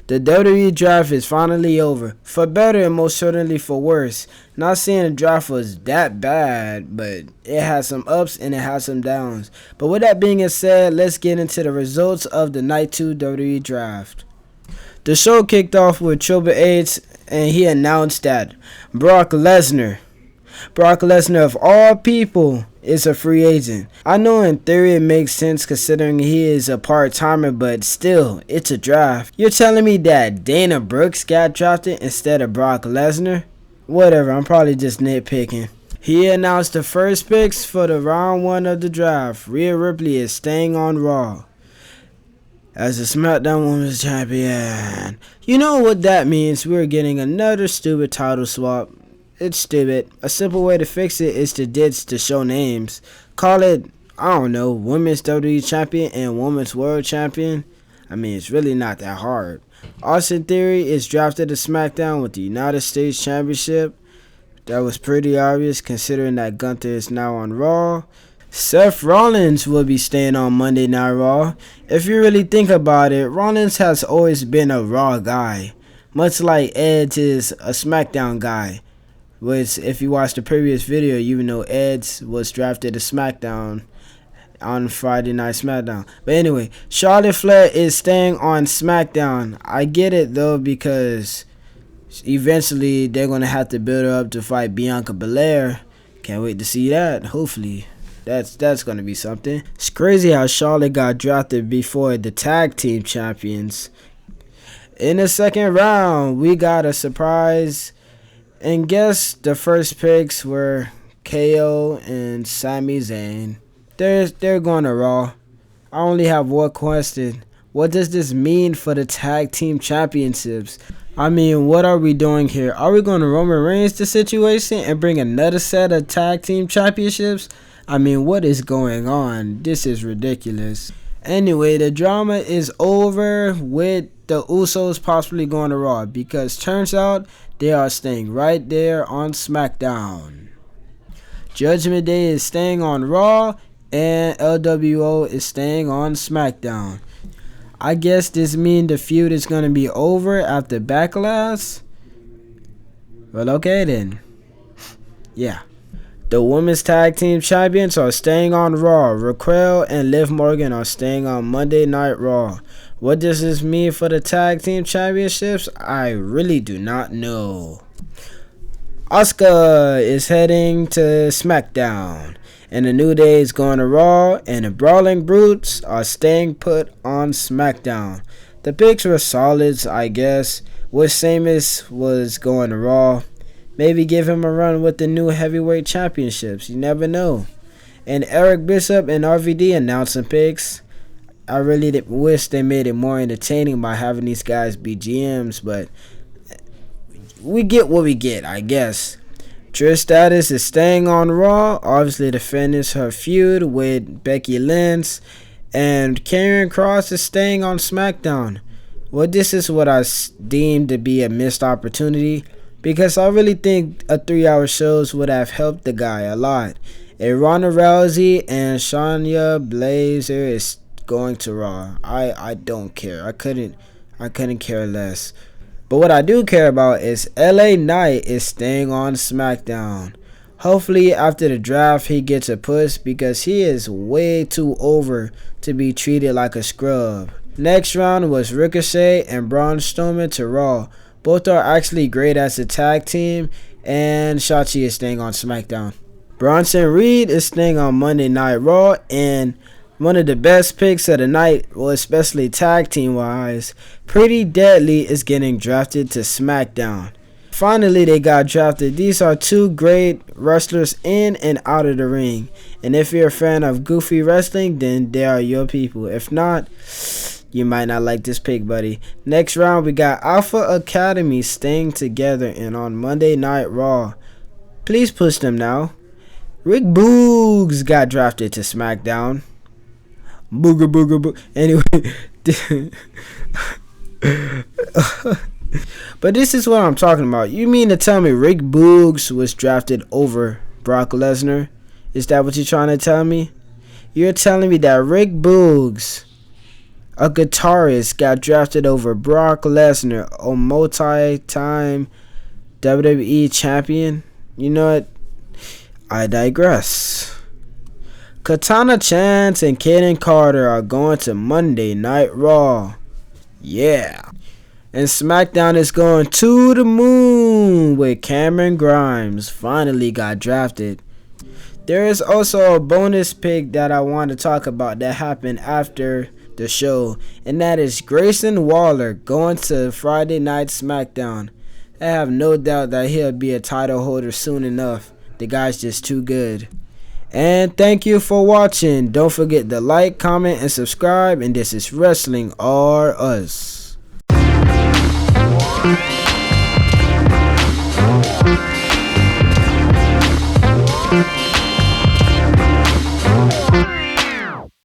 The WWE Draft is finally over. For better and most certainly for worse. Not saying the draft was that bad, but it had some ups and it had some downs. But with that being said, let's get into the results of the Night 2 WWE Draft. The show kicked off with Triple H, and he announced that Brock Lesnar of all people is a free agent. I know in theory it makes sense considering he is a part-timer, but still, it's a draft. You're telling me that Dana Brooks got drafted instead of Brock Lesnar? Whatever, I'm probably just nitpicking. He announced the first picks for the round 1 of the draft. Rhea Ripley is staying on Raw as the SmackDown Women's Champion. You know what that means. We're getting another stupid title swap. It's stupid. A simple way to fix it is to ditch the show names. Call it, I don't know, Women's WWE Champion and Women's World Champion. I mean, it's really not that hard. Austin Theory is drafted to SmackDown with the United States Championship. That was pretty obvious considering that Gunther is now on Raw. Seth Rollins will be staying on Monday Night Raw. If you really think about it, Rollins has always been a Raw guy. Much like Edge is a SmackDown guy. Which, if you watch the previous video, you know Edge was drafted to SmackDown on Friday Night SmackDown. But anyway, Charlotte Flair is staying on SmackDown. I get it though, because eventually they're going to have to build her up to fight Bianca Belair. Can't wait to see that. Hopefully that's going to be something. It's crazy how Charlotte got drafted before the tag team champions. In the second round, we got a surprise. And guess the first picks were KO and Sami Zayn. They're going to Raw. I only have one question. What does this mean for the tag team championships? I mean, what are we doing here? Are we going to Roman Reigns the situation and bring another set of tag team championships? I mean, what is going on? This is ridiculous. Anyway, the drama is over with the Usos possibly going to Raw, because turns out they are staying right there on SmackDown. Judgment Day is staying on Raw and LWO is staying on SmackDown. I guess this means the feud is going to be over after Backlash. Well, okay then. Yeah. The Women's Tag Team Champions are staying on Raw. Raquel and Liv Morgan are staying on Monday Night Raw. What does this mean for the Tag Team Championships? I really do not know. Asuka is heading to SmackDown. And the New Day is going to Raw. And the Brawling Brutes are staying put on SmackDown. The picks were solids, I guess. With Sheamus was going to Raw. Maybe give him a run with the new heavyweight championships. You never know. And Eric Bishop and RVD announcing picks. I really wish they made it more entertaining by having these guys be GMs, but we get what we get, I guess. Trish Stratus is staying on Raw, obviously to finish her feud with Becky Lynch, and Karrion Kross is staying on SmackDown. Well, this is what I deemed to be a missed opportunity, because I really think a 3-hour shows would have helped the guy a lot. And Ronda Rousey and Shayna Baszler is going to Raw. I don't care. I couldn't care less. But what I do care about is LA Knight is staying on SmackDown. Hopefully after the draft he gets a push, because he is way too over to be treated like a scrub. Next round was Ricochet and Braun Strowman to Raw. Both are actually great as a tag team, and Shotzi is staying on SmackDown. Bronson Reed is staying on Monday Night Raw, and one of the best picks of the night, well, especially tag team wise, Pretty Deadly is getting drafted to SmackDown. Finally, they got drafted. These are two great wrestlers in and out of the ring. And if you're a fan of goofy wrestling, then they are your people. If not, you might not like this pick, buddy. Next round, we got Alpha Academy staying together and on Monday Night Raw. Please push them now. Rick Boogs got drafted to SmackDown. Booga booga boo. Anyway. But this is what I'm talking about. You mean to tell me Rick Boogs was drafted over Brock Lesnar? Is that what you're trying to tell me? You're telling me that Rick Boogs A guitarist got drafted over Brock Lesnar, a multi-time WWE champion. You know what? I digress. Katana Chance and Kaden Carter are going to Monday Night Raw. Yeah. And SmackDown is going to the moon with Cameron Grimes finally got drafted. There is also a bonus pick that I want to talk about that happened after the show, and that is Grayson Waller going to Friday Night SmackDown. I have no doubt that he'll be a title holder soon enough. The guy's just too good. And thank you for watching. Don't forget to like, comment, and subscribe. And this is Wrestling R Us.